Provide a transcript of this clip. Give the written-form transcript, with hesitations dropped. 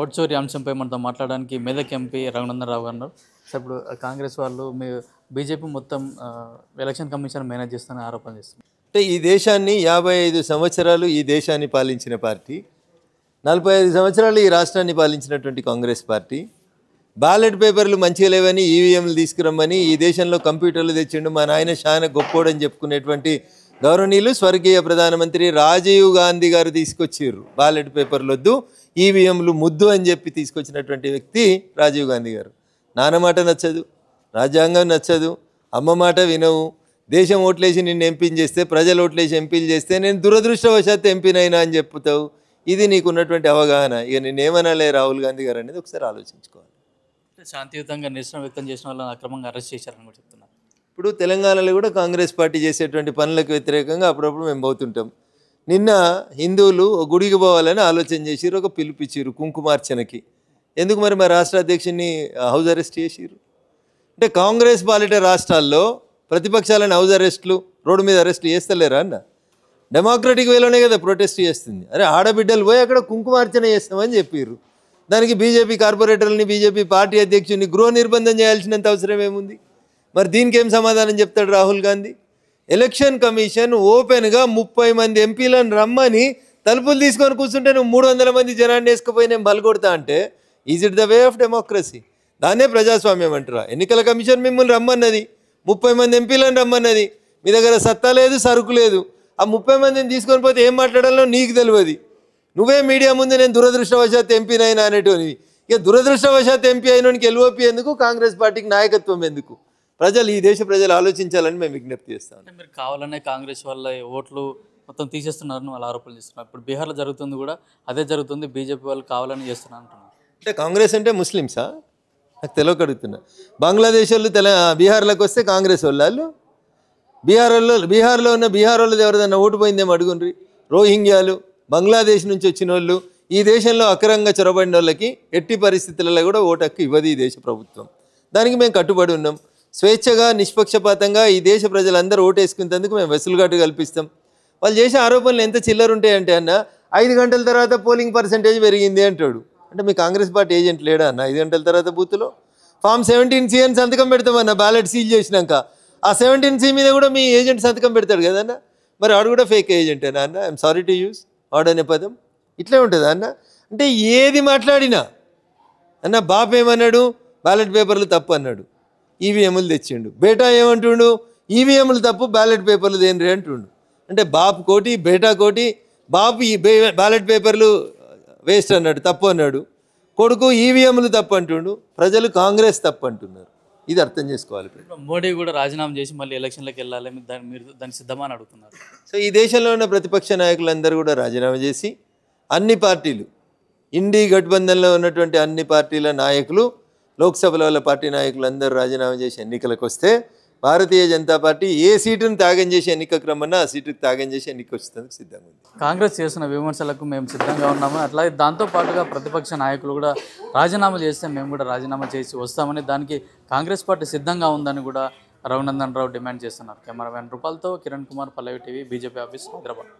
Vote చోరీ అంశంపై మనతో మాట్లాడడానికి మెదక్ ఎంపీ రఘునందన్ రావు గారు. సో ఇప్పుడు కాంగ్రెస్ వాళ్ళు బీజేపీ మొత్తం ఎలక్షన్ కమిషన్ మేనేజ్ చేస్తున్న ఆరోపణ చేస్తున్నారు. అంటే ఈ దేశాన్ని 55 సంవత్సరాలు ఈ దేశాన్ని పాలించిన పార్టీ, 45 సంవత్సరాలు ఈ రాష్ట్రాన్ని పాలించినటువంటి కాంగ్రెస్ పార్టీ బ్యాలెట్ పేపర్లు మంచిగా లేవని ఈవీఎంలు తీసుకురమ్మని ఈ దేశంలో కంప్యూటర్లు తెచ్చిండు మా నాయన చాలా గొప్పోడని చెప్పుకునేటువంటి గౌరవనీయులు స్వర్గీయ ప్రధానమంత్రి రాజీవ్ గాంధీ గారు తీసుకొచ్చారు. బ్యాలెట్ పేపర్లు వద్దు, ఈవీఎంలు ముద్దు అని చెప్పి తీసుకొచ్చినటువంటి వ్యక్తి రాజీవ్ గాంధీ గారు. నాన్న మాట నచ్చదు, రాజ్యాంగం నచ్చదు, అమ్మ మాట వినవు, దేశం ఓట్లేసి నిన్ను ఎంపీని చేస్తే, ప్రజలు ఓట్లేసి ఎంపీలు చేస్తే నేను దురదృష్టవశాత్తు ఎంపీనైనా అని చెప్పుతావు. ఇది నీకున్నటువంటి అవగాహన. ఇక నేనేమనాలే రాహుల్ గాంధీ గారు అనేది ఒకసారి ఆలోచించుకోవాలి. శాంతియుతంగా నిరసన వ్యక్తం చేసిన వాళ్ళని అక్రమంగా అరెస్ట్ చేశారని కూడా చెప్తున్నారు. ఇప్పుడు తెలంగాణలో కూడా కాంగ్రెస్ పార్టీ చేసేటువంటి పనులకు వ్యతిరేకంగా అప్పుడప్పుడు మేము పోతుంటాం. నిన్న హిందువులు గుడికి పోవాలని ఆలోచన చేసిరు, ఒక పిలుపిచ్చిరు కుంకుమార్చనకి. ఎందుకు మరి మా రాష్ట్ర అధ్యక్షుడిని హౌస్ అరెస్ట్ చేసిరు? అంటే కాంగ్రెస్ పాలిట రాష్ట్రాల్లో ప్రతిపక్షాలను హౌస్ అరెస్టులు, రోడ్డు మీద అరెస్టులు చేస్తలేరా అన్న? డెమోక్రటిక్ వేలోనే కదా ప్రొటెస్ట్ చేస్తుంది. అరే ఆడబిడ్డలు పోయి అక్కడ కుంకుమార్చన చేస్తామని చెప్పారు. దానికి బీజేపీ కార్పొరేటర్లని, బీజేపీ పార్టీ అధ్యక్షుడిని గృహ నిర్బంధం చేయాల్సినంత అవసరం ఏముంది? మరి దీనికి ఏం సమాధానం చెప్తాడు రాహుల్ గాంధీ? ఎలక్షన్ కమిషన్ ఓపెన్గా 30 మంది ఎంపీలను రమ్మని తలుపులు తీసుకొని కూర్చుంటే నువ్వు 300 మంది జనాన్ని వేసుకుపోయి నేను బలగొడతా అంటే is it the way of democracy? దాన్నే ప్రజాస్వామ్యం అంటారా? ఎన్నికల కమిషన్ మిమ్మల్ని రమ్మన్నది, 30 మంది ఎంపీలను రమ్మన్నది, మీ దగ్గర సత్తా లేదు, సరుకు లేదు. ఆ 30 మందిని తీసుకొని పోతే ఏం మాట్లాడాలో నీకు తెలియదు. నువ్వే మీడియా ముందు నేను దురదృష్టవశాత్తు ఎంపీనైనా అనేటోనివి. ఇక దురదృష్టవశాత్తు ఎంపీ అయినోనికి ఎల్ఓపీ ఎందుకు? కాంగ్రెస్ పార్టీకి నాయకత్వం ఎందుకు? ఈ దేశ ప్రజలు ఆలోచించాలని మేము విజ్ఞప్తి చేస్తాం. అంటే మీరు కావాలనే కాంగ్రెస్ వాళ్ళ ఓట్లు మొత్తం తీసేస్తున్నారని వాళ్ళు ఆరోపణలు చేస్తున్నారు. ఇప్పుడు బీహార్లో జరుగుతుంది కూడా అదే జరుగుతుంది, బీజేపీ వాళ్ళు కావాలని చేస్తున్నారు అంటున్నారు. అంటే కాంగ్రెస్ అంటే ముస్లిమ్సా? నాకు తెలియక అడుగుతున్నా. బంగ్లాదేశ్ వాళ్ళు బీహార్లోకి వస్తే కాంగ్రెస్ వాళ్ళు, బీహార్లో ఉన్న బీహార్ వాళ్ళది ఎవరిదన్నా ఓటు పోయిందేమో అడుగుండ్రి. రోహింగ్యాలు, బంగ్లాదేశ్ నుంచి వచ్చిన వాళ్ళు, ఈ దేశంలో అక్రమంగా చొరబడిన వాళ్ళకి ఎట్టి పరిస్థితులలో కూడా ఓటు హక్కు ఇవ్వదు ఈ దేశ ప్రభుత్వం. దానికి మేము కట్టుబడి ఉన్నాం. స్వేచ్ఛగా, నిష్పక్షపాతంగా ఈ దేశ ప్రజలందరూ ఓటు వేసుకునేందుకు మేము వెసులుబాటు కల్పిస్తాం. వాళ్ళు చేసే ఆరోపణలు ఎంత చిల్లరుంటాయంటే అన్న, 5 గంటల తర్వాత పోలింగ్ పర్సెంటేజ్ పెరిగింది అంటాడు. అంటే మీ కాంగ్రెస్ పార్టీ ఏజెంట్ లేడా అన్న? 5 గంటల తర్వాత బూత్లో ఫామ్ 17C అని సంతకం పెడతామన్న, బ్యాలెట్ సీల్ చేసినాక ఆ 17C మీద కూడా మీ ఏజెంట్ సంతకం పెడతాడు కదన్న. మరి ఆడు కూడా ఫేక్ ఏజెంటేనా అన్న? ఐఎమ్ సారీ టు యూజ్ ఆడ్ అనే పదం. ఇట్లే ఉంటుందా అన్న? అంటే ఏది మాట్లాడినా అన్న, బాప్ ఏమన్నాడు? బ్యాలెట్ పేపర్లు తప్పు అన్నాడు, ఈవీఎంలు తెచ్చిండు. బేటా ఏమంటుండు? ఈవీఎంలు తప్పు, బ్యాలెట్ పేపర్లు దేని అంటుండు. అంటే బాపు కోటి, బేటా కోటి. బాపు ఈ బ్యాలెట్ పేపర్లు వేస్ట్ అన్నాడు, తప్పు అన్నాడు. కొడుకు ఈవీఎంలు తప్పు అంటుండు. ప్రజలు కాంగ్రెస్ తప్పు అంటున్నారు. ఇది అర్థం చేసుకోవాలి. మోడీ కూడా రాజీనామా చేసి మళ్ళీ ఎలక్షన్లకు వెళ్ళాలి, మీరు దాన్ని సిద్ధమని అడుగుతున్నారు. సో ఈ దేశంలో ఉన్న ప్రతిపక్ష నాయకులందరూ కూడా రాజీనామా చేసి, అన్ని పార్టీలు, ఇండి గఠబంధన్లో ఉన్నటువంటి అన్ని పార్టీల నాయకులు, లోక్సభలో వాళ్ళ పార్టీ నాయకులు అందరూ రాజీనామా చేసి ఎన్నికలకు వస్తే భారతీయ జనతా పార్టీ ఏ సీటును త్యాగం చేసి ఎన్నికకు రమ్మన్నా ఆ సీటుకు త్యాగం చేసి ఎన్నికకు వచ్చేందుకు సిద్ధంగా ఉంది. కాంగ్రెస్ చేస్తున్న విమర్శలకు మేము సిద్ధంగా ఉన్నాము, అట్లాగే దాంతోపాటుగా ప్రతిపక్ష నాయకులు కూడా రాజీనామా చేస్తే మేము కూడా రాజీనామా చేసి వస్తామని, దానికి కాంగ్రెస్ పార్టీ సిద్ధంగా ఉందని కూడా రఘునందన్ రావు డిమాండ్ చేస్తున్నారు. కెమెరామెన్ రూపాల్తో కిరణ్ కుమార్, పల్లవి టీవీ, బీజేపీ ఆఫీస్, హైదరాబాద్.